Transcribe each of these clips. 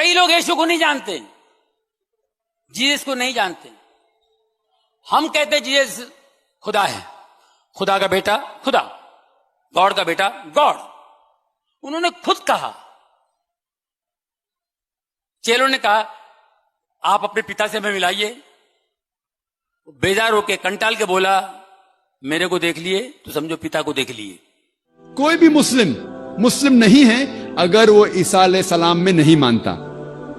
کئی لوگ یشوع کو نہیں جانتے, جیسس کو نہیں جانتے. ہم کہتے جیسس خدا ہے, خدا کا بیٹا خدا, گاڈ کا بیٹا گاڈ. انہوں نے خود کہا, چیلوں نے کہا آپ اپنے پتا سے ہمیں ملائیے. بیزار ہو کے کنٹال کے بولا میرے کو دیکھ لیے تو سمجھو پتا کو دیکھ لیے. کوئی بھی مسلم نہیں ہے اگر وہ عیسیٰ علیہ السلام میں نہیں مانتا,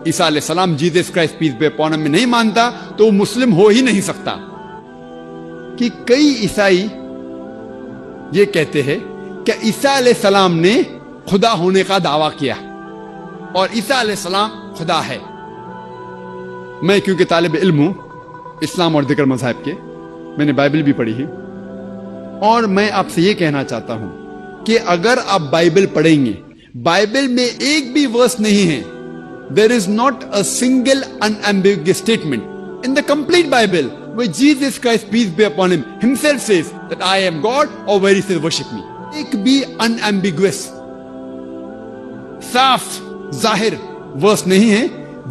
عیسیٰ علیہ السلام Jesus Christ peace be upon ہم میں نہیں مانتا, تو وہ مسلم ہو ہی نہیں سکتا. کہ کئی عیسائی یہ کہتے ہیں کہ عیسیٰ علیہ السلام نے خدا ہونے کا دعویٰ کیا اور عیسیٰ علیہ السلام خدا ہے. میں کیونکہ طالب علم ہوں اسلام اور دیگر مذاہب کے, میں نے بائبل بھی پڑھی ہے, اور میں آپ سے یہ کہنا چاہتا ہوں کہ اگر آپ بائبل پڑھیں گے, بائبل میں ایک بھی ورس نہیں ہے, there is not a single unambiguous statement in the complete Bible where Jesus Christ, peace be upon him, himself says that I am God, or where he says worship me. ایک بھی unambiguous, صاف ظاہر ورس نہیں ہے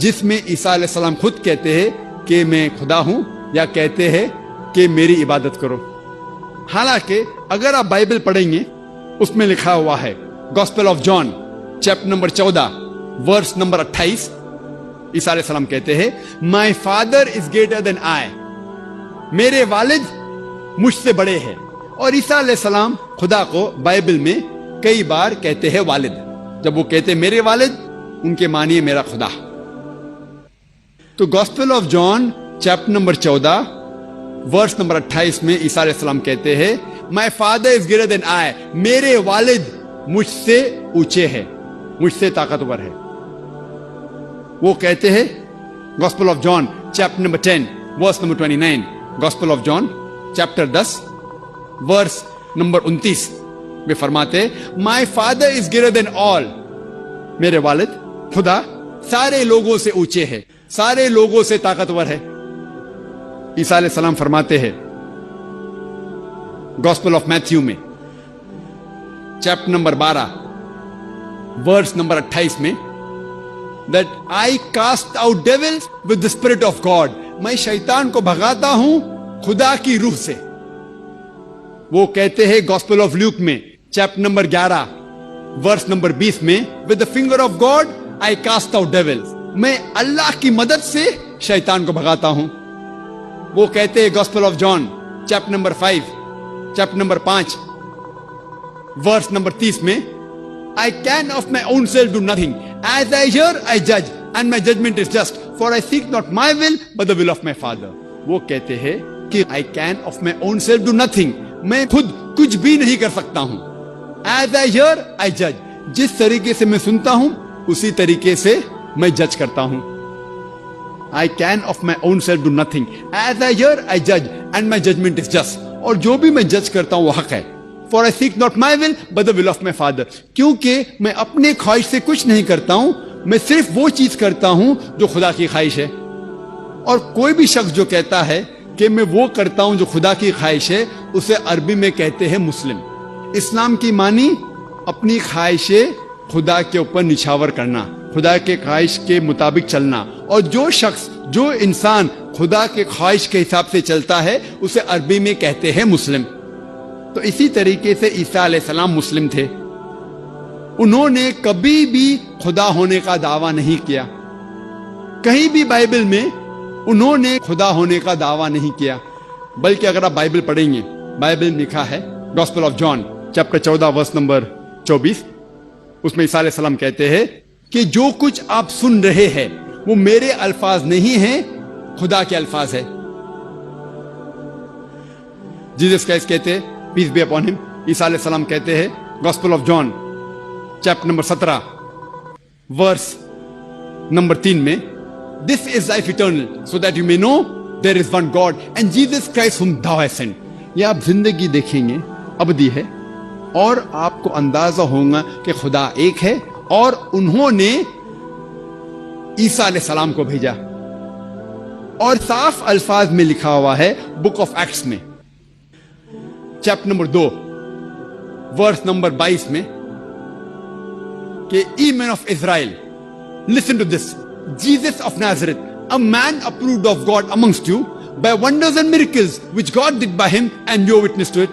جس میں عیسیٰ علیہ السلام خود کہتے ہیں کہ میں خدا ہوں, یا کہتے ہیں کہ میری عبادت کرو. حالانکہ اگر آپ بائبل پڑھیں گے اس میں لکھا ہوا ہے, Gospel of John chapter number 14 verse number 28, عیسیٰ علیہ السلام کہتے ہیں my father is greater than آئی, میرے والد مجھ سے بڑے ہیں. اور عیسیٰ علیہ السلام خدا کو بائبل میں کئی بار کہتے ہیں والد. جب وہ کہتے ہیں میرے والد, ان کے معنی میرا خدا. تو Gospel of John chapter number 14 verse number 28 میں عیسیٰ علیہ السلام کہتے ہیں my father is greater than آئی, میرے والد مجھ سے اونچے ہیں, مجھ سے طاقتور ہے. وہ کہتے ہیں gospel of John chapter number 10 verse number 29, Gospel of John chapter 10 verse number 29 میں فرماتے my father is greater than آل, میرے والد خدا سارے لوگوں سے اونچے ہے, سارے لوگوں سے طاقتور ہے. عیسیٰ علیہ السلام فرماتے ہیں گاسپل آف میتھیو میں چیپٹر نمبر 12 ورس نمبر 28 میں that I cast out devils with the spirit of God, میں شیطان کو بھگاتا ہوں خدا کی روح سے. وہ کہتے ہیں گاسپل آف لیوک میں چیپٹر نمبر 11 ورس نمبر 20 میں with the finger of God I cast out devils, میں اللہ کی مدد سے شیطان کو بھگاتا ہوں. وہ کہتے ہیں gospel of John chapter number 5 chapter number 5 verse number 30 میں I can of my own self do nothing, as I hear I judge, and my judgment is just, for I seek not my will but the will of my Father. وہ کہتے ہیں کہ I can of my own self do nothing, میں خود کچھ بھی نہیں کر سکتا ہوں. As I hear I judge, جس طریقے سے میں سنتا ہوں اسی طریقے سے میں جج کرتا ہوں. I can of my own self do nothing, as I hear I judge, and my judgment is just, اور جو بھی میں جج کرتا ہوں وہ حق ہے. For I seek not my will but the will of my Father, کیونکہ میں اپنے خواہش سے کچھ نہیں کرتا ہوں, میں صرف وہ چیز کرتا ہوں جو خدا کی خواہش ہے. اور کوئی بھی شخص جو کہتا ہے کہ میں وہ کرتا ہوں جو خدا کی خواہش ہے, اسے عربی میں کہتے ہیں مسلم. اسلام کی معنی اپنی خواہشیں خدا کے اوپر نچھاور کرنا, خدا کے خواہش کے مطابق چلنا. اور جو شخص جو انسان خدا کے خواہش کے حساب سے چلتا ہے اسے عربی میں کہتے ہیں مسلم. تو اسی طریقے سے عیسیٰ علیہ السلام مسلم تھے. انہوں نے کبھی بھی خدا ہونے کا دعویٰ نہیں کیا, کہیں بھی بائبل میں انہوں نے خدا ہونے کا دعویٰ نہیں کیا. بلکہ اگر آپ بائبل پڑھیں گے, بائبل میں لکھا ہے Gospel of John chapter 14 verse number 24, اس میں عیسیٰ علیہ السلام کہتے ہیں کہ جو کچھ آپ سن رہے ہیں وہ میرے الفاظ نہیں ہیں, خدا کے الفاظ ہے. جیسس کرائسٹ کہتے ہیں پیس بی اپون ہم, عیسیٰ علیہ السلام کہتے ہیں gospel of John chapter number 17 verse number 3 میں this is life eternal so that you may know there is one god and Jesus Christ whom thou hast sent. یہ آپ زندگی دیکھیں گے ابدی ہے, اور آپ کو اندازہ ہوگا کہ خدا ایک ہے, اور انہوں نے عیسیٰ علیہ السلام کو بھیجا. اور صاف الفاظ میں لکھا ہوا ہے بک آف ایکٹس میں چیپٹر نمبر 2 ورس نمبر 22 میں کہ ye men of Israel listen to this, Jesus of Nazareth, a man approved of God amongst you by wonders and miracles which God did by him, and you witness to it.